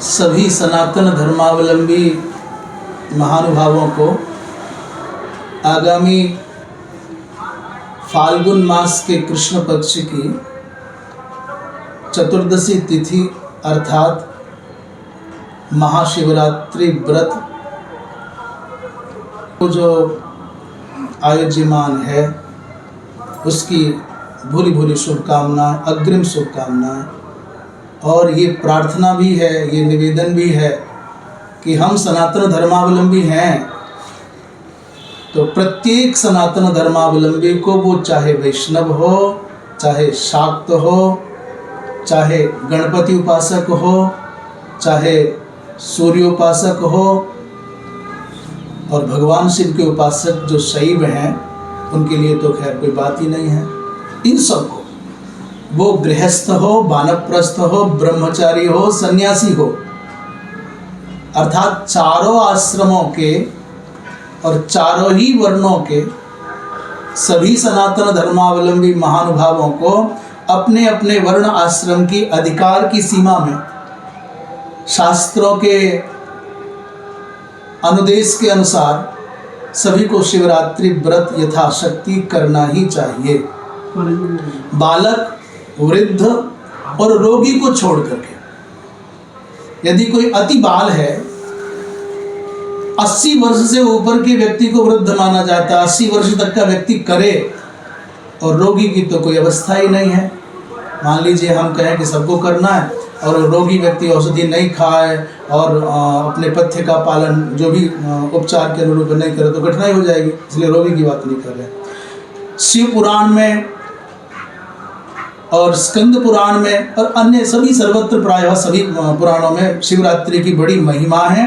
सभी सनातन धर्मावलंबी महानुभावों को आगामी फाल्गुन मास के कृष्ण पक्ष की चतुर्दशी तिथि अर्थात महाशिवरात्रि व्रत को जो आयोज्यमान है उसकी भूरी भूरी शुभकामनाएं, अग्रिम शुभकामनाएं। और ये प्रार्थना भी है, ये निवेदन भी है कि हम सनातन धर्मावलंबी हैं तो प्रत्येक सनातन धर्मावलंबी को, वो चाहे वैष्णव हो, चाहे शाक्त हो, चाहे गणपति उपासक हो, चाहे सूर्योपासक हो, और भगवान शिव के उपासक जो शैव हैं उनके लिए तो खैर कोई बात ही नहीं है। इन सबको, वो गृहस्थ हो, वानप्रस्थ हो, ब्रह्मचारी हो, सन्यासी हो, अर्थात चारों आश्रमों के और चारों ही वर्णों के सभी सनातन धर्मावलंबी महानुभावों को अपने अपने वर्ण आश्रम की अधिकार की सीमा में शास्त्रों के अनुदेश के अनुसार सभी को शिवरात्रि व्रत यथाशक्ति करना ही चाहिए। बालक, वृद्ध और रोगी को छोड़ करके। यदि कोई अति बाल है, 80 वर्ष से ऊपर के व्यक्ति को वृद्ध माना जाता है, 80 वर्ष तक का व्यक्ति करे, और रोगी की तो कोई अवस्था ही नहीं है। मान लीजिए हम कहें कि सबको करना है और रोगी व्यक्ति औषधि नहीं खाए और अपने पथ्य का पालन जो भी उपचार के अनुरूप नहीं करे तो कठिनाई हो जाएगी, इसलिए रोगी की बात नहीं कर रहे। शिव पुराण में और स्कंद पुराण में और अन्य सभी सर्वत्र प्रायः सभी पुराणों में शिवरात्रि की बड़ी महिमा है।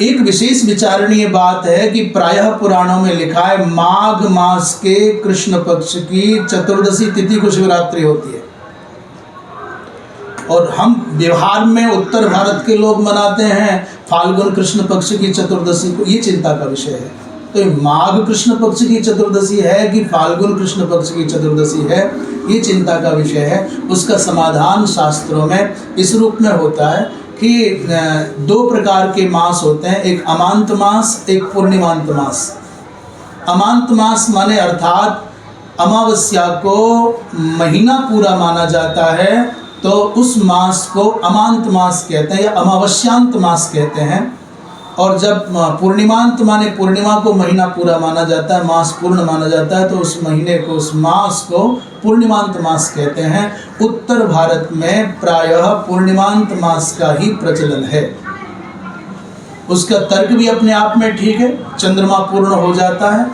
एक विशेष विचारणीय बात है कि प्रायः पुराणों में लिखा है माघ मास के कृष्ण पक्ष की चतुर्दशी तिथि को शिवरात्रि होती है, और हम व्यवहार में उत्तर भारत के लोग मनाते हैं फाल्गुन कृष्ण पक्ष की चतुर्दशी को। ये चिंता का विषय है। तो माघ कृष्ण पक्ष की चतुर्दशी है कि फाल्गुन कृष्ण पक्ष की चतुर्दशी है, ये चिंता का विषय है। उसका समाधान शास्त्रों में इस रूप में होता है कि 2 प्रकार के मास होते हैं, एक अमांत मास, एक पूर्णिमांत मास। अमांत मास माने अर्थात अमावस्या को महीना पूरा माना जाता है तो उस मास को अमांत मास कहते हैं या अमावस्यांत मास कहते हैं। और जब पूर्णिमांत माने पूर्णिमा को महीना पूरा माना जाता है, मास पूर्ण माना जाता है, तो उस महीने को, उस मास को पूर्णिमांत मास कहते हैं। उत्तर भारत में प्रायः पूर्णिमांत मास का ही प्रचलन है। उसका तर्क भी अपने आप में ठीक है, चंद्रमा पूर्ण हो जाता है।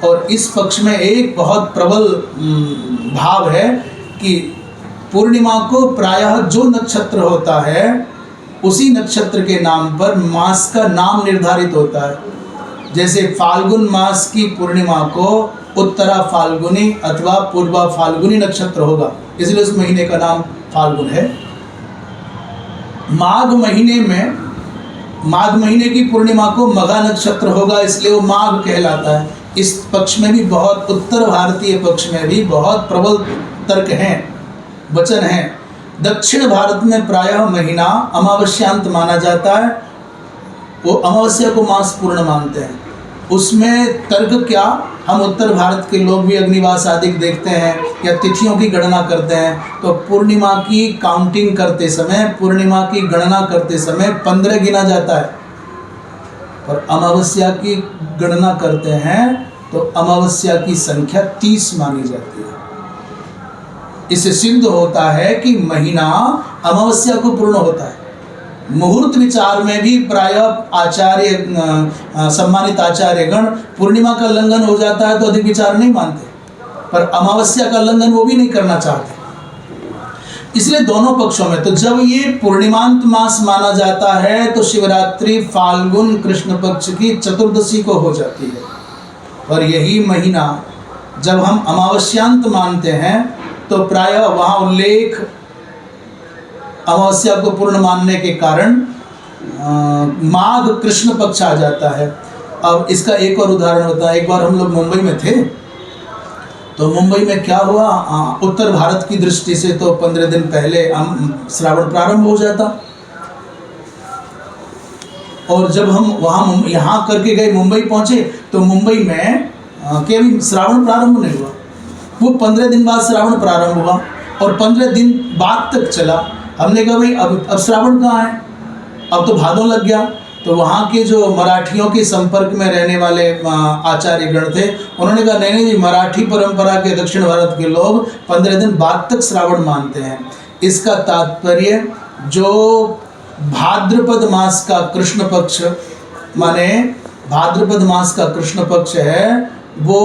और इस पक्ष में एक बहुत प्रबल भाव है कि पूर्णिमा को प्रायः जो नक्षत्र होता है उसी नक्षत्र के नाम पर मास का नाम निर्धारित होता है। जैसे फाल्गुन मास की पूर्णिमा को उत्तरा फाल्गुनी अथवा पूर्वा फाल्गुनी नक्षत्र होगा, इसलिए उस महीने का नाम फाल्गुन है। माघ महीने की पूर्णिमा को मघा नक्षत्र होगा, इसलिए वो माघ कहलाता है। इस पक्ष में भी बहुत, उत्तर भारतीय पक्ष में भी बहुत प्रबल तर्क हैं, वचन हैं। दक्षिण भारत में प्रायः महीना अमावस्यांत माना जाता है, वो अमावस्या को मास पूर्ण मानते हैं। उसमें तर्क क्या, हम उत्तर भारत के लोग भी अग्निवास आदि देखते हैं या तिथियों की गणना करते हैं, तो पूर्णिमा की काउंटिंग करते समय, पूर्णिमा की गणना करते समय 15 गिना जाता है, और अमावस्या की गणना करते हैं तो अमावस्या की संख्या 30 मानी जाती है। इससे सिद्ध होता है कि महीना अमावस्या को पूर्ण होता है। मुहूर्त विचार में भी प्रायः आचार्य, सम्मानित आचार्यगण पूर्णिमा का उल्लंघन हो जाता है तो अधिक विचार नहीं मानते, पर अमावस्या का उल्लंघन वो भी नहीं करना चाहते। इसलिए दोनों पक्षों में, तो जब ये पूर्णिमांत मास माना जाता है तो शिवरात्रि फाल्गुन कृष्ण पक्ष की चतुर्दशी को हो जाती है। और यही महीना जब हम अमावस्यांत मानते हैं तो प्रायः वहाँ उल्लेख अमावस्या को पूर्ण मानने के कारण माघ कृष्ण पक्ष आ जाता है। अब इसका एक और उदाहरण होता है। एक बार हम लोग मुंबई में थे, तो मुंबई में क्या हुआ, उत्तर भारत की दृष्टि से तो 15 दिन पहले श्रावण प्रारंभ हो जाता, और जब हम वहाँ यहाँ करके गए, मुंबई पहुँचे, तो मुंबई में कि अभी श्रावण प्रारंभ नहीं हुआ, वो 15 दिन बाद श्रावण प्रारंभ हुआ और 15 दिन बाद तक चला। हमने कहा भाई अब श्रावण कहाँ है, अब तो भादों लग गया। तो वहाँ के जो मराठियों के संपर्क में रहने वाले आचार्य गण थे, उन्होंने कहा नहीं नहीं, मराठी परंपरा के दक्षिण भारत के लोग 15 दिन बाद तक श्रावण मानते हैं। इसका तात्पर्य जो भाद्रपद मास का कृष्ण पक्ष, माने भाद्रपद मास का कृष्ण पक्ष है, वो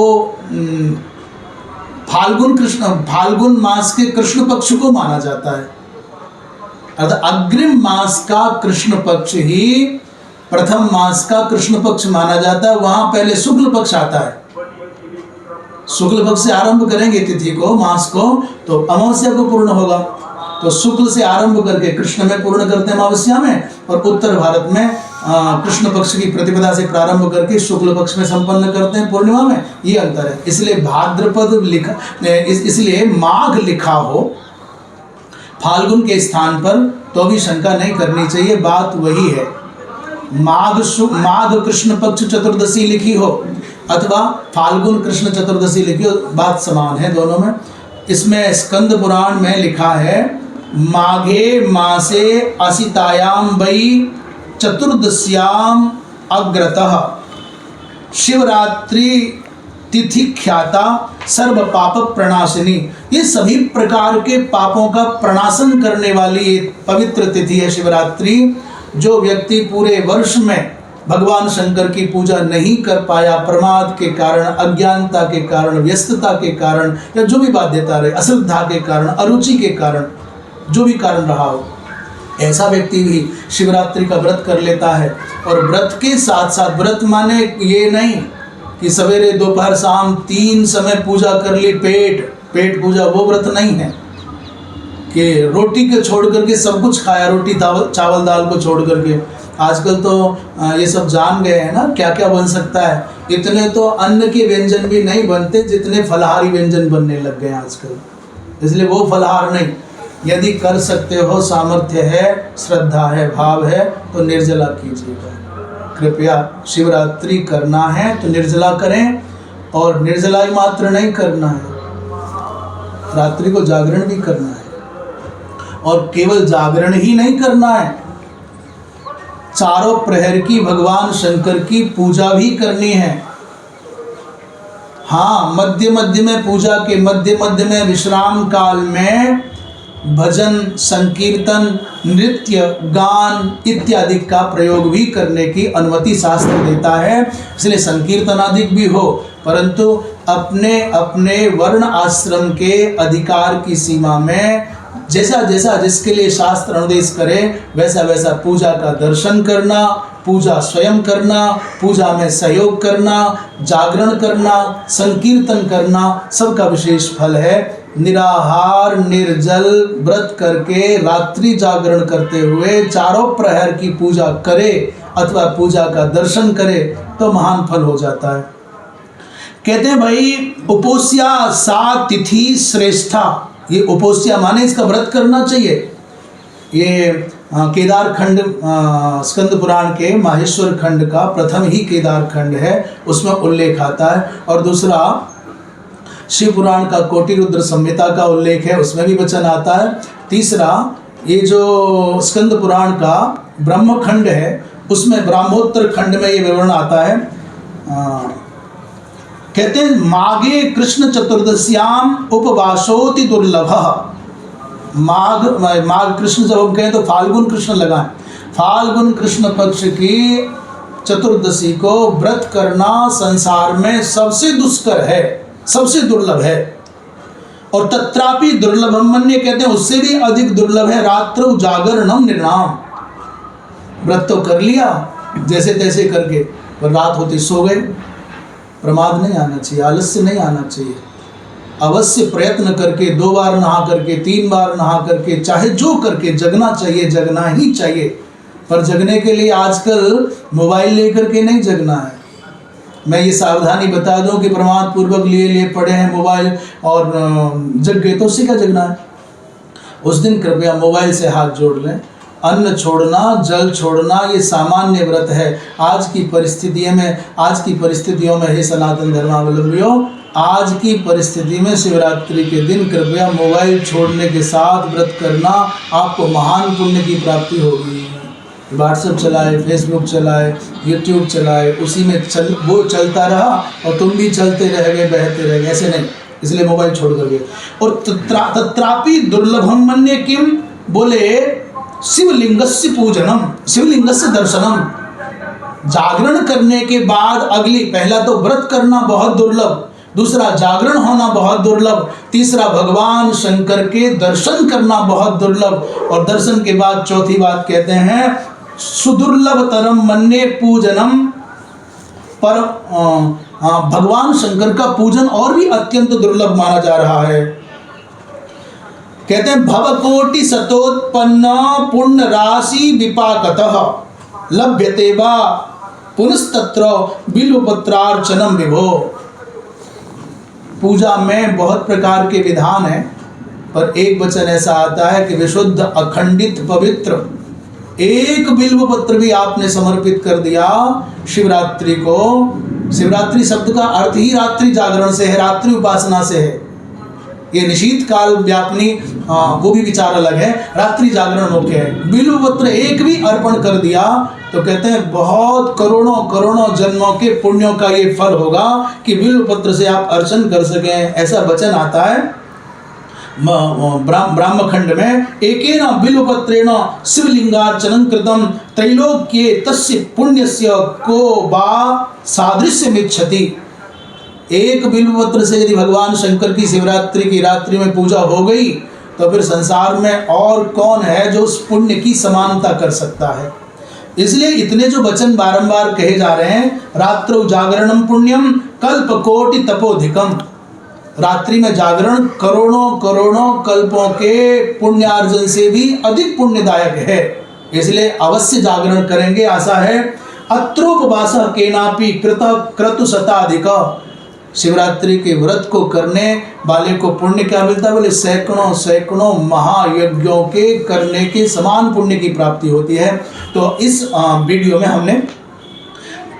फाल्गुन मास के कृष्ण पक्ष को माना जाता है। अर्थात अग्रिम मास का कृष्ण पक्ष ही प्रथम मास का कृष्ण पक्ष माना जाता है। वहां पहले शुक्ल पक्ष आता है, शुक्ल पक्ष से आरंभ करेंगे तिथि को, मास को, तो अमावस्या को पूर्ण होगा। तो शुक्ल से आरंभ करके कृष्ण में पूर्ण करते हैं अमावस्या में, और उत्तर भारत में कृष्ण पक्ष की प्रतिपदा से प्रारंभ करके शुक्ल पक्ष में संपन्न करते हैं पूर्णिमा में। ये अंतर है। इसलिए भाद्रपद लिखा, इसलिए माघ लिखा हो फाल्गुन के स्थान पर तो भी शंका नहीं करनी चाहिए, बात वही है। माघ कृष्ण पक्ष चतुर्दशी लिखी हो अथवा फाल्गुन कृष्ण चतुर्दशी लिखी हो, बात समान है दोनों में। इसमें स्कंद पुराण में लिखा है, माघे मासे असितायाम वै चतुर्दश्याम अग्रतः शिवरात्रि तिथि ख्याता सर्व पाप प्रणाशिनी। ये सभी प्रकार के पापों का प्रणाशन करने वाली पवित्र तिथि है शिवरात्रि। जो व्यक्ति पूरे वर्ष में भगवान शंकर की पूजा नहीं कर पाया, प्रमाद के कारण, अज्ञानता के कारण, व्यस्तता के कारण, या जो भी बाध्यता रहे, अश्रद्धा के कारण, अरुचि के कारण, जो भी कारण रहा हो, ऐसा व्यक्ति भी शिवरात्रि का व्रत कर लेता है। और व्रत के साथ साथ, व्रत माने ये नहीं कि सवेरे दोपहर शाम 3 समय पूजा कर ली, पेट पूजा, वो व्रत नहीं है। कि रोटी के छोड़ करके सब कुछ खाया, रोटी चावल दाल को छोड़ करके। आजकल तो ये सब जान गए हैं ना क्या क्या बन सकता है। इतने तो अन्न के व्यंजन भी नहीं बनते जितने फलाहारी व्यंजन बनने लग गए आजकल। इसलिए वो फलाहार नहीं, यदि कर सकते हो, सामर्थ्य है, श्रद्धा है, भाव है, तो निर्जला कीजिएगा। कृपया शिवरात्रि करना है तो निर्जला करें, और निर्जला ही मात्र नहीं करना है, रात्रि को जागरण भी करना है। और केवल जागरण ही नहीं करना है, चारों प्रहर की भगवान शंकर की पूजा भी करनी है। हाँ, मध्य मध्य में पूजा के मध्य मध्य में विश्राम काल में भजन, संकीर्तन, नृत्य, गान इत्यादि का प्रयोग भी करने की अनुमति शास्त्र देता है। इसलिए संकीर्तन आदि भी हो, परंतु अपने अपने वर्ण आश्रम के अधिकार की सीमा में जैसा जैसा जिसके लिए शास्त्र अनुदेश करे, वैसा वैसा पूजा का दर्शन करना, पूजा स्वयं करना, पूजा में सहयोग करना, जागरण करना, संकीर्तन करना, सबका विशेष फल है। निराहार निर्जल व्रत करके रात्रि जागरण करते हुए चारों प्रहर की पूजा करे अथवा पूजा का दर्शन करे तो महान फल हो जाता है। कहते हैं भाई, उपोष्या सा तिथि श्रेष्ठा। ये उपोष्या माने इसका व्रत करना चाहिए। ये केदार खंड, स्कंद पुराण के माहेश्वर खंड का प्रथम ही केदार खंड है, उसमें उल्लेख आता है। और दूसरा शिव पुराण का कोटि रुद्र संहिता का उल्लेख है, उसमें भी वचन आता है। तीसरा ये जो स्कंद पुराण का ब्रह्म खंड है, उसमें ब्रह्मोत्तर खंड में ये विवरण आता है। कहते हैं, माघे कृष्ण चतुर्दश्याम उपवासोति दुर्लभः। माघ कृष्ण जब हम कहें तो फाल्गुन कृष्ण लगाएं। फाल्गुन कृष्ण पक्ष की चतुर्दशी को व्रत करना संसार में सबसे दुष्कर है, सबसे दुर्लभ है। और तत्रापि दुर्लभम मन्ये, कहते हैं उससे भी अधिक दुर्लभ है रात्रौ जागरणम निर्णाम। व्रत तो कर लिया जैसे तैसे करके, पर रात होते सो गए। प्रमाद नहीं आना चाहिए, आलस्य नहीं आना चाहिए। अवश्य प्रयत्न करके 2 बार नहा करके, 3 बार नहा करके, चाहे जो करके जगना चाहिए, जगना ही चाहिए। पर जगने के लिए आजकल मोबाइल लेकर के नहीं जगना है। मैं ये सावधानी बता दूं कि प्रमाद पूर्वक लिए पड़े हैं मोबाइल और जग गए तो उसी का जगना है। उस दिन कृपया मोबाइल से हाथ जोड़ लें अन्न छोड़ना, जल छोड़ना ये सामान्य व्रत है। आज की परिस्थितियों में हे सनातन धर्मावलंबियों, आज की परिस्थिति में शिवरात्रि के दिन कृपया मोबाइल छोड़ने के साथ व्रत करना, आपको महान पुण्य की प्राप्ति होगी। व्हाट्सएप चलाए, फेसबुक चलाए, यूट्यूब चलाए, उसी में वो चलता रहा और तुम भी चलते रह गए, बहते रह गए, ऐसे नहीं। इसलिए मोबाइल छोड़ कर गए। और तत्रापि दुर्लभम मन्ये किम, बोले शिवलिंगस्य पूजनम, शिवलिंगस्य दर्शनम। जागरण करने के बाद पहला तो व्रत करना बहुत दुर्लभ, दूसरा जागरण होना बहुत दुर्लभ, तीसरा भगवान शंकर के दर्शन करना बहुत दुर्लभ, और दर्शन के बाद चौथी बात कहते हैं सुदुर्लभतरम मन्ये पूजनम। पर भगवान शंकर का पूजन और भी अत्यंत दुर्लभ माना जा रहा है। कहते हैं भवकोटि शतोत्पन्न पुण्य राशि विपाकतः लभ्यते वा पुनस्तत्र बिल्वपत्रार्चनम विभो। पूजा में बहुत प्रकार के विधान हैं, पर एक वचन ऐसा आता है कि विशुद्ध अखंडित पवित्र एक बिल्व पत्र भी आपने समर्पित कर दिया शिवरात्रि को। शिवरात्रि शब्द का अर्थ ही रात्रि जागरण से है, रात्रि उपासना से है। ये निशीत काल व्यापनी वो भी विचार अलग है, रात्रि जागरण मुख्य है। बिल्व पत्र एक भी अर्पण कर दिया तो कहते हैं बहुत करोड़ों करोड़ों जन्मों के पुण्यों का ये फल होगा कि बिल्व पत्र से आप अर्चन कर सकें। ऐसा वचन आता है ब्राह्मखंड में, एकेन बिल्वपत्रेण शिवलिंगार्चनं कृतं त्रैलोक्ये तस्य पुण्यस्य को वा सादृश्यमिच्छति। एक बिल्वपत्र से यदि भगवान शंकर की शिवरात्रि की रात्रि में पूजा हो गई तो फिर संसार में और कौन है जो उस पुण्य की समानता कर सकता है। इसलिए इतने जो वचन बारंबार कहे जा रहे हैं, रात्रौ जागरणम पुण्यम कल्पकोटि तपोधिकम। रात्रि में जागरण करोड़ों करोड़ों कल्पों के पुण्यार्जन से भी अधिक पुण्यदायक है। इसलिए अवश्य जागरण करेंगे। आशा है अत्रोपवास केनापि क्रतु शताधिक। शिवरात्रि के व्रत को करने वाले को पुण्य क्या मिलता है? बोले सैकड़ों सैकड़ों महायज्ञों के करने के समान पुण्य की प्राप्ति होती है। तो इस वीडियो में हमने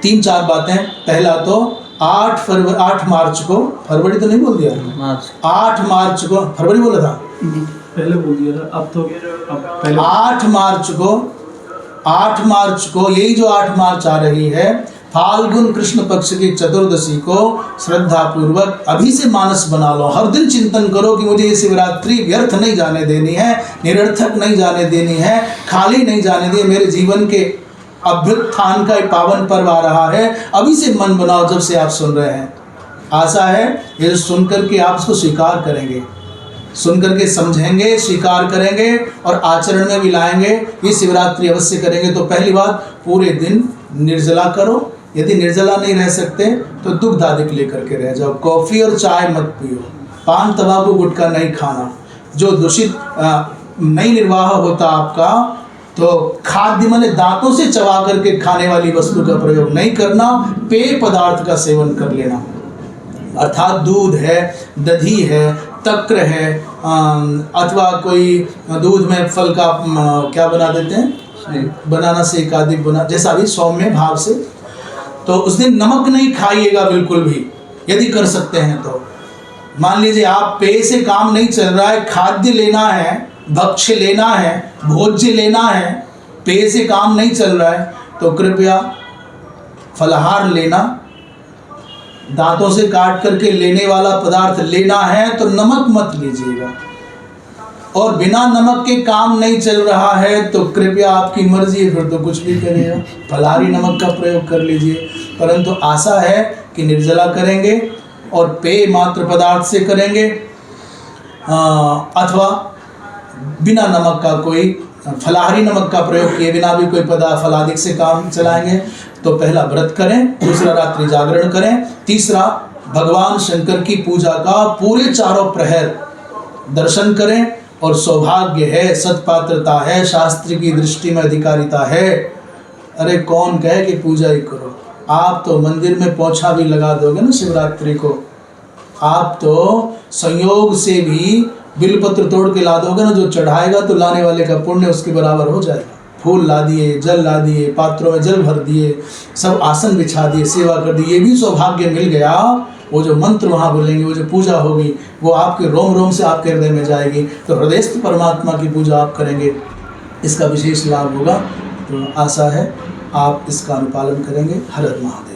3-4 बातें, पहला तो 8 मार्च को, फरवरी तो नहीं बोल दिया, 8 मार्च को, फरवरी बोला था पहले बोल दिया था, अब पहले 8 मार्च को यही जो 8 मार्च आ रही है, फाल्गुन कृष्ण पक्ष की चतुर्दशी को श्रद्धा पूर्वक अभी से मानस बना लो। हर दिन चिंतन करो कि मुझे ये शिवरात्रि व्यर्थ नहीं जाने देनी है, निरर्थक नहीं जाने देनी है, खाली नहीं जाने दी। मेरे जीवन के अभ्युत्थान का एक पावन पर्व आ रहा है। अभी से मन बनाओ जब से आप सुन रहे हैं। आशा है ये सुनकर के आप इसको स्वीकार करेंगे, सुनकर के समझेंगे, स्वीकार करेंगे और आचरण में भी लाएंगे। ये शिवरात्रि अवश्य करेंगे। तो पहली बात, पूरे दिन निर्जला करो। यदि निर्जला नहीं रह सकते तो दुग्ध आदि लेकर के रह जाओ। कॉफ़ी और चाय मत पियो, पान तंबाकू गुटखा नहीं खाना। जो दूषित नहीं निर्वाह होता आपका, तो खाद्य माने दांतों से चबा करके खाने वाली वस्तु का प्रयोग नहीं करना। पेय पदार्थ का सेवन कर लेना, अर्थात दूध है, दही है, तक्र है, अथवा कोई दूध में फल का क्या बना देते हैं, बनाना शेक आदि बना, जैसा भी सौम्य भाव से। तो उस दिन नमक नहीं खाइएगा बिल्कुल भी, यदि कर सकते हैं तो। मान लीजिए आप पेय से काम नहीं चल रहा है, खाद्य लेना है, भक्ष्य लेना है, भोज्य लेना है, पेय से काम नहीं चल रहा है, तो कृपया फलाहार लेना। दांतों से काट करके लेने वाला पदार्थ लेना है तो नमक मत लीजिएगा। और बिना नमक के काम नहीं चल रहा है तो कृपया आपकी मर्जी है, फिर तो कुछ भी करिएगा, फलाहारी नमक का प्रयोग कर लीजिए। परंतु आशा है कि निर्जला करेंगे और पेय मात्र पदार्थ से करेंगे, अथवा बिना नमक का कोई फलाहारी नमक का प्रयोग किए बिना भी कोई पदार्थ फलादिक से काम चलाएंगे। तो पहला व्रत करें, दूसरा रात्रि जागरण करें, तीसरा भगवान शंकर की पूजा का पूरे 4 प्रहर दर्शन करें। और सौभाग्य है, सत्पात्रता है, शास्त्र की दृष्टि में अधिकारिता है। अरे कौन कहे कि पूजा ही करो? आप तो मंदिर में पोछा भी लगा दोगे ना शिवरात्रि को। आप तो संयोग से भी बिलपत्र तोड़ के ला दोगे ना, जो चढ़ाएगा तो लाने वाले का पुण्य उसके बराबर हो जाएगा। फूल ला दिए, जल ला दिए, पात्रों में जल भर दिए, सब आसन बिछा दिए, सेवा कर दी, ये भी सौभाग्य मिल गया। वो जो मंत्र वहाँ बोलेंगे, वो जो पूजा होगी, वो आपके रोम रोम से आपके हृदय में जाएगी। तो हृदयस्थ परमात्मा की पूजा आप करेंगे, इसका विशेष लाभ होगा। तो आशा है आप इसका अनुपालन करेंगे। हर हर महादेव।